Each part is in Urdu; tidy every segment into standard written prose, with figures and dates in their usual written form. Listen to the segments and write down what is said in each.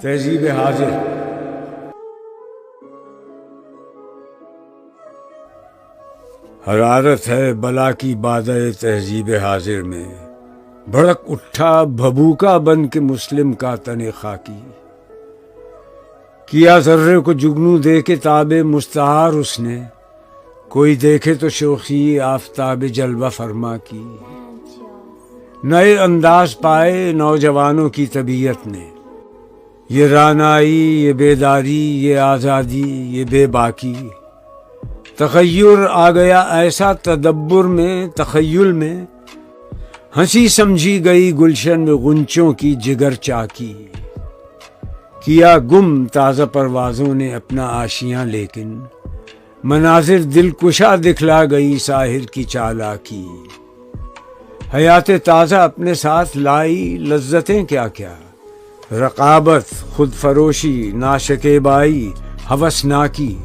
تہذیب حاضر۔ حرارت ہے بلا کی بادہ تہذیب حاضر میں، بھڑک اٹھا بھبوکا بن کے مسلم کا تن خاکی، کیا ذرے کو جگنو دے کے تاب مستعار اس نے، کوئی دیکھے تو شوخی آفتاب جلوہ فرما کی۔ نئے انداز پائے نوجوانوں کی طبیعت نے، یہ رانائی، یہ بیداری، یہ آزادی، یہ بے باکی، تغیر آ گیا ایسا تدبر میں، تخیل میں، ہنسی سمجھی گئی گلشن میں غنچوں کی جگر چاکی، کیا گم تازہ پروازوں نے اپنا آشیاں، لیکن مناظر دل کشا دکھلا گئی ساحر کی چالاکی، حیات تازہ اپنے ساتھ لائی لذتیں کیا کیا، رقابت، خود فروشی، ناشکیبائی، ہوسناکی،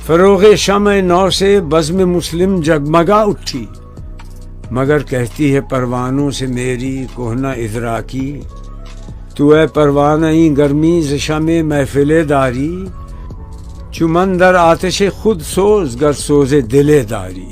فروغ شمع نو سے بزم مسلم جگمگا اٹھی، مگر کہتی ہے پروانوں سے میری کہنہ ادراکی، تو اے پروانۂ گرمی ز شمع محفل داری، چمن در آتش خود سوز گر سوز دل داری۔